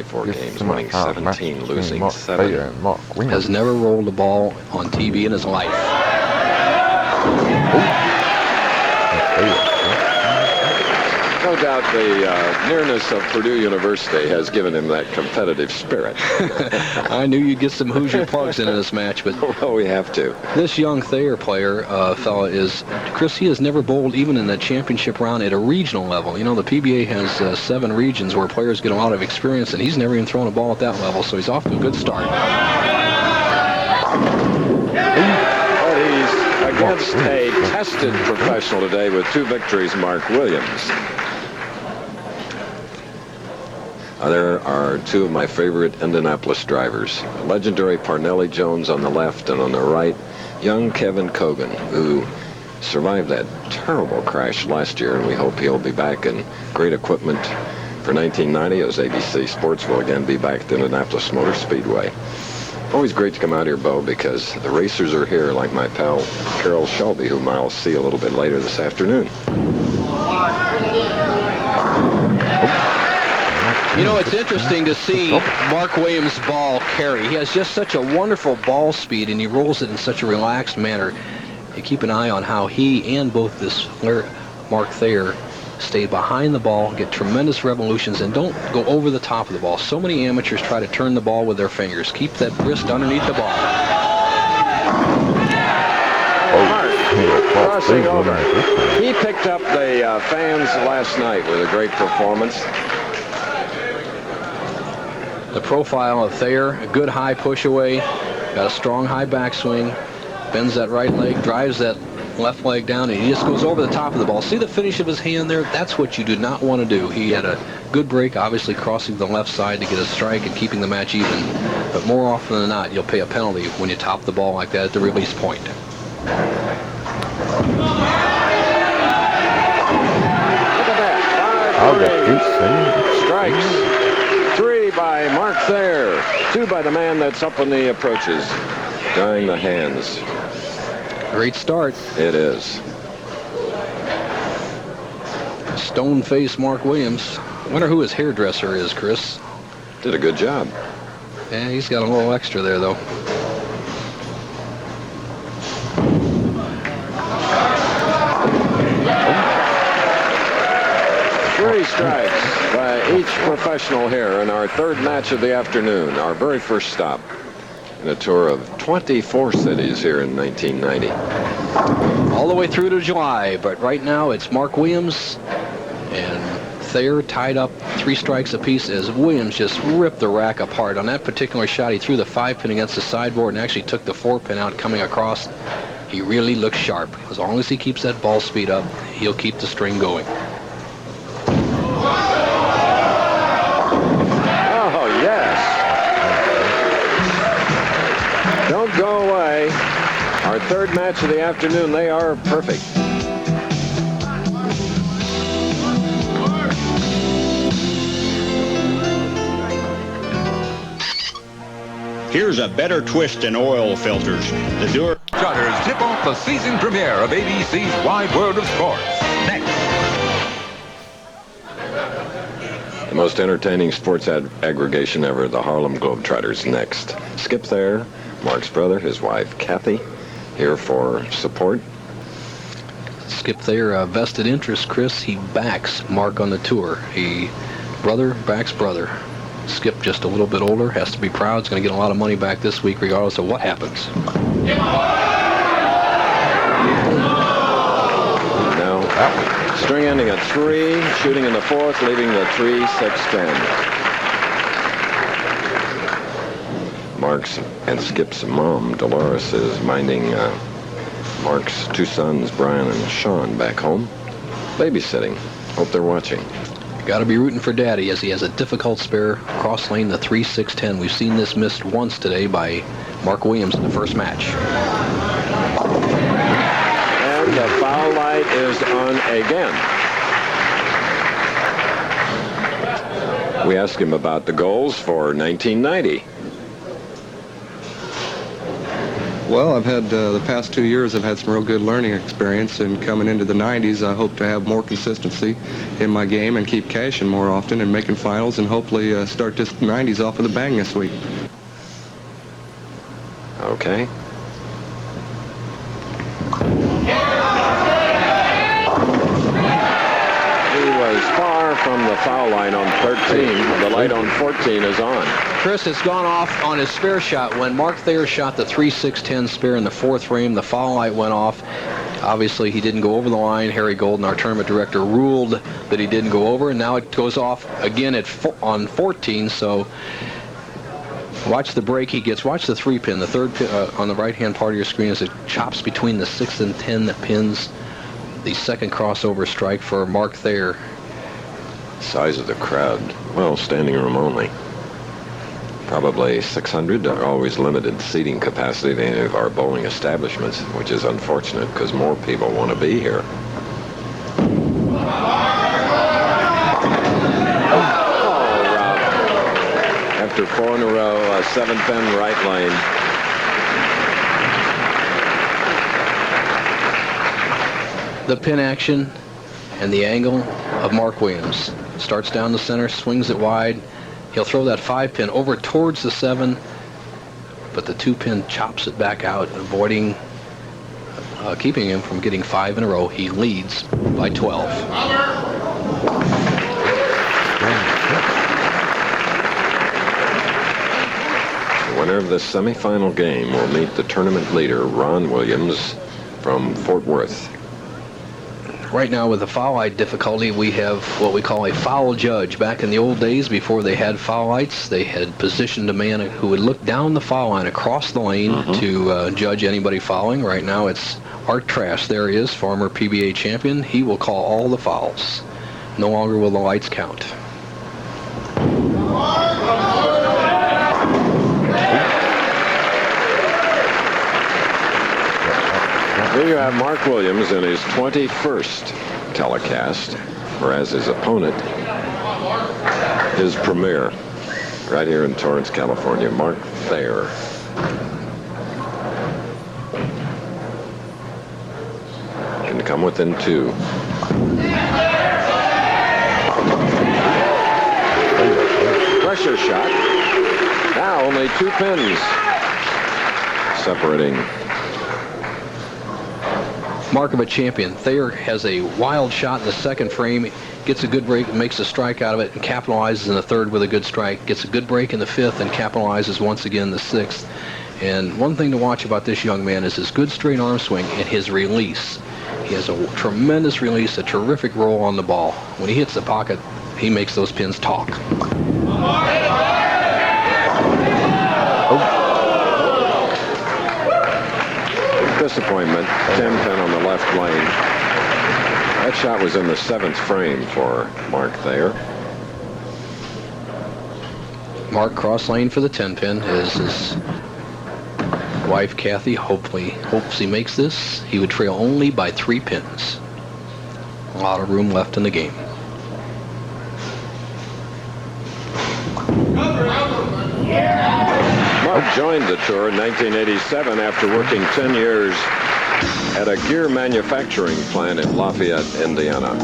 24 games, winning 17, losing 7. Has never rolled the ball on TV in his life. No doubt the nearness of Purdue University has given him that competitive spirit. I knew you'd get some Hoosier plugs into this match, but well, we have to. This young Thayer player, fella, is, Chris, he has never bowled even in the championship round at a regional level. You know, the PBA has 7 regions where players get a lot of experience, and he's never even thrown a ball at that level, so he's off to a good start. Against a tested professional today with 2 victories, Mark Williams. There are 2 of my favorite Indianapolis drivers. Legendary Parnelli Jones on the left, and on the right, young Kevin Cogan, who survived that terrible crash last year, and we hope he'll be back in great equipment for 1990 as ABC Sports will again be back at the Indianapolis Motor Speedway. Always great to come out here, Bo, because the racers are here, like my pal Carol Shelby, whom I'll see a little bit later this afternoon. You know, it's interesting to see Mark Williams' ball carry. He has just such a wonderful ball speed, and he rolls it in such a relaxed manner. You keep an eye on how he and both this Mark Thayer stay behind the ball, get tremendous revolutions, and don't go over the top of the ball. So many amateurs try to turn the ball with their fingers. Keep that wrist underneath the ball. Crossing over. He picked up the fans last night with a great performance. The profile of Thayer, a good high push away, got a strong high backswing, bends that right leg, drives that left leg down, and he just goes over the top of the ball. See the finish of his hand there? That's what you do not want to do. He had a good break, obviously crossing the left side to get a strike and keeping the match even. But more often than not, you'll pay a penalty when you top the ball like that at the release point. Look at that. 5 strikes. 3 by Mark Thayer. 2 by the man that's up on the approaches, drying the hands. Great start. It is. Stone-faced Mark Williams. Wonder who his hairdresser is, Chris. Did a good job. Yeah, he's got a little extra there, though. Three strikes by each professional here in our 3rd match of the afternoon, our very first stop in a tour of 24 cities here in 1990. All the way through to July, but right now it's Mark Williams and Thayer tied up 3 strikes apiece as Williams just ripped the rack apart. On that particular shot, he threw the 5-pin against the sideboard and actually took the 4-pin out coming across. He really looks sharp. As long as he keeps that ball speed up, he'll keep the string going. Oh, yes. Don't go away. Our 3rd match of the afternoon, they are perfect. Here's a better twist in oil filters. The Dewar Shutters tip off the season premiere of ABC's Wide World of Sports. Next. The most entertaining sports aggregation ever, the Harlem Globetrotters next. Skip Thayer, Mark's brother, his wife Kathy, here for support. Skip Thayer, a vested interest, Chris. He backs Mark on the tour. He brother backs brother. Skip just a little bit older, has to be proud. He's going to get a lot of money back this week regardless of what happens. Now, string ending at 3, shooting in the 4th, leaving the 3-6-10. Mark's and Skip's mom, Dolores, is minding Mark's 2 sons, Brian and Sean, back home, babysitting. Hope they're watching. Got to be rooting for Daddy as he has a difficult spare cross lane, the 3-6-10. We've seen this missed once today by Mark Williams in the first match. And the foul light is on again. We asked him about the goals for 1990. Well, I've had the past 2 years, I've had some real good learning experience, and coming into the 90s, I hope to have more consistency in my game and keep cashing more often and making finals, and hopefully start this 90s off with a bang this week. Okay. Far from the foul line on 13. The light on 14 is on. Chris, it's gone off on his spare shot. When Mark Thayer shot the 3-6-10 spare in the fourth frame, the foul light went off. Obviously, he didn't go over the line. Harry Golden, our tournament director, ruled that he didn't go over, and now it goes off again on 14. So watch the break he gets. Watch the 3-pin. The third pin on the right-hand part of your screen as it chops between the 6 and 10 that pins the second crossover strike for Mark Thayer. Size of the crowd, well, standing room only. Probably 600. There are always limited seating capacity at any of our bowling establishments, which is unfortunate because more people want to be here. Rob. After 4 in a row, a 7-pin right lane. The pin action and the angle of Mark Williams. Starts down the center, swings it wide. He'll throw that 5-pin over towards the 7, but the 2-pin chops it back out, avoiding, keeping him from getting 5 in a row. He leads by 12. The winner of this semifinal game will meet the tournament leader, Ron Williams, from Fort Worth. Right now, with the foul light difficulty, we have what we call a foul judge. Back in the old days, before they had foul lights, they had positioned a man who would look down the foul line across the lane to judge anybody fouling. Right now, it's Art Trash. There he is, former PBA champion. He will call all the fouls. No longer will the lights count. Here you have Mark Williams in his 21st telecast, whereas his opponent, his premier, right here in Torrance, California, Mark Thayer. Can come within 2. Pressure shot. Now only 2 pins separating. Mark of a champion. Thayer has a wild shot in the second frame, gets a good break, makes a strike out of it, and capitalizes in the third with a good strike. Gets a good break in the fifth and capitalizes once again in the sixth. And one thing to watch about this young man is his good straight arm swing and his release. He has a tremendous release, a terrific roll on the ball. When he hits the pocket, he makes those pins talk. Disappointment. 10-pin on the left lane. That shot was in the 7th frame for Mark Thayer. Mark cross lane for the 10-pin. His wife Kathy hopes he makes this. He would trail only by 3 pins. A lot of room left in the game. Mark joined the tour in 1987 after working 10 years at a gear manufacturing plant in Lafayette, Indiana.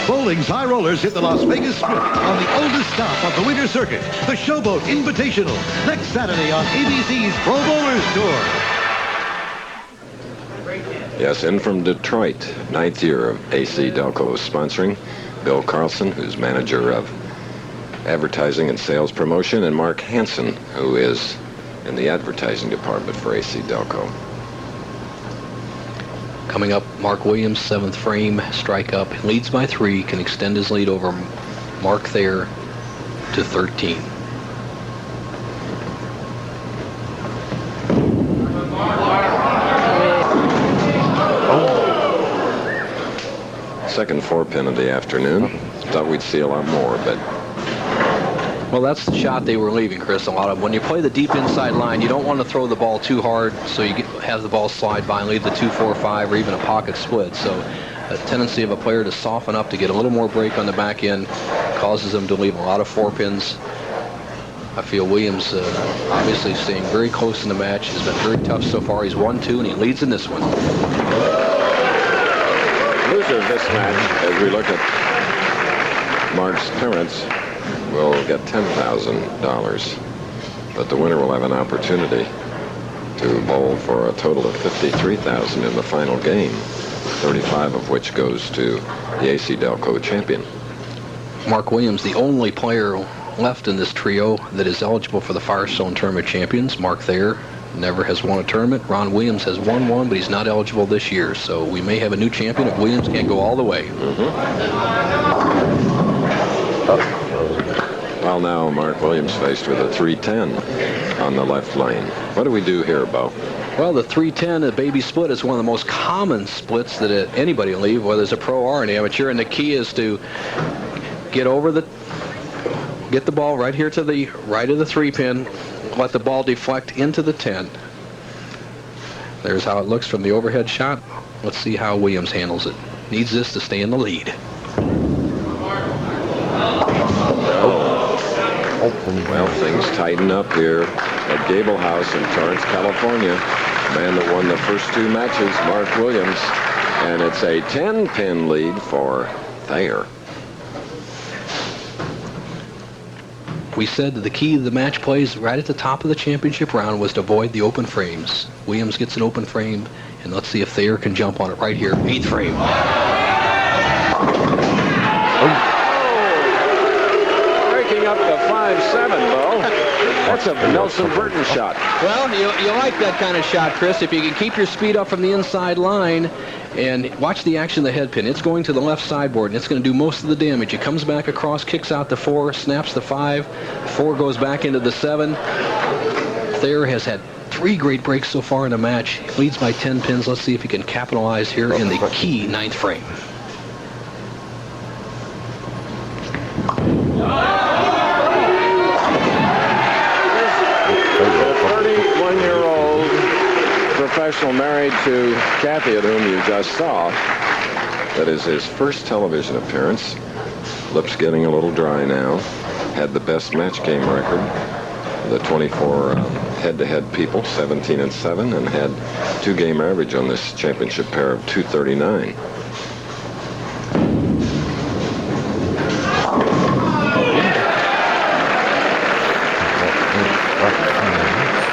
Bowling's high rollers hit the Las Vegas Strip on the oldest stop of the winter circuit, the Showboat Invitational, next Saturday on ABC's Pro Bowlers Tour. Yes, in from Detroit, 9th year of AC Delco sponsoring. Bill Carlson, who's manager of advertising and sales promotion, and Mark Hansen, who is in the advertising department for AC Delco. Coming up, Mark Williams, 7th frame, strike up, leads by 3, can extend his lead over Mark Thayer to 13. Second 4-pin of the afternoon. Thought we'd see a lot more, but... Well, that's the shot they were leaving, Chris, a lot of. When you play the deep inside line, you don't want to throw the ball too hard so you have the ball slide by and leave the 2-4-5 or even a pocket split. So a tendency of a player to soften up, to get a little more break on the back end, causes them to leave a lot of 4-pins. I feel Williams obviously staying very close in the match. Has been very tough so far. He's won 2, and he leads in this one. Loser of this match, as we look at Mark's parents, will get $10,000. But the winner will have an opportunity to bowl for a total of $53,000 in the final game, 35 of which goes to the AC Delco champion. Mark Williams, the only player left in this trio that is eligible for the Firestone Tournament champions. Mark Thayer never has won a tournament. Ron Williams has won one, but he's not eligible this year. So we may have a new champion if Williams can't go all the way. Well, now Mark Williams faced with a 310 on the left lane. What do we do here, Bo? Well, the 310, the baby split, is one of the most common splits that anybody will leave, whether it's a pro or an amateur. And the key is to get the ball right here to the right of the 3-pin, let the ball deflect into the 10. There's how it looks from the overhead shot. Let's see how Williams handles it. Needs this to stay in the lead. Well, things tighten up here at Gable House in Torrance, California. The man that won the first 2 matches, Mark Williams. And it's a 10-pin lead for Thayer. We said that the key to the match plays right at the top of the championship round was to avoid the open frames. Williams gets an open frame, and let's see if Thayer can jump on it right here. 8th frame. Breaking up the 5-7, Bo. That's a Nelson Burton shot. Well, you like that kind of shot, Chris. If you can keep your speed up from the inside line, and watch the action of the head pin. It's going to the left sideboard, and it's going to do most of the damage. It comes back across, kicks out the 4, snaps the 5. 4 goes back into the 7. Thayer has had 3 great breaks so far in the match. He leads by 10 pins. Let's see if he can capitalize here in the key 9th frame. Professional married to Kathy, at whom you just saw. That is his first television appearance. Lips getting a little dry now. Had the best match game record. The 24 head-to-head people, 17-7, and had 2-game average on this championship pair of 239.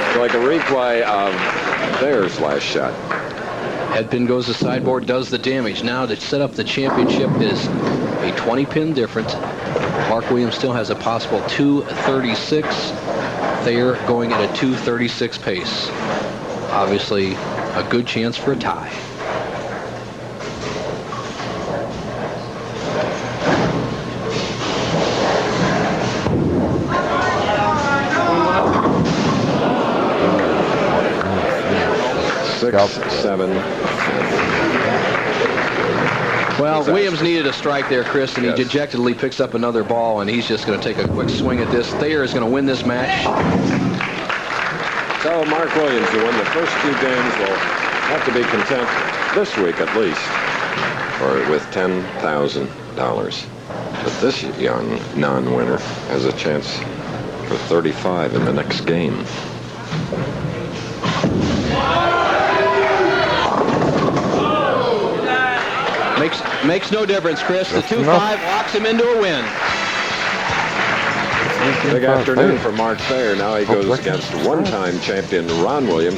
It's like a replay of Thayer's last shot. Head pin goes to sideboard, does the damage. Now to set up the championship is a 20-pin difference. Mark Williams still has a possible 236. Thayer going at a 236 pace. Obviously, a good chance for a tie. Six, 7. Well, Williams needed a strike there, Chris, and he dejectedly picks up another ball, and he's just going to take a quick swing at this. Thayer is going to win this match. So Mark Williams, who won the first 2 games, will have to be content this week at least, or with $10,000. But this young non-winner has a chance for 35 in the next game. Makes no difference, Chris. The 2-5 locks him into a win. Big afternoon for Mark Thayer. Now he goes against one-time champion Ron Williams.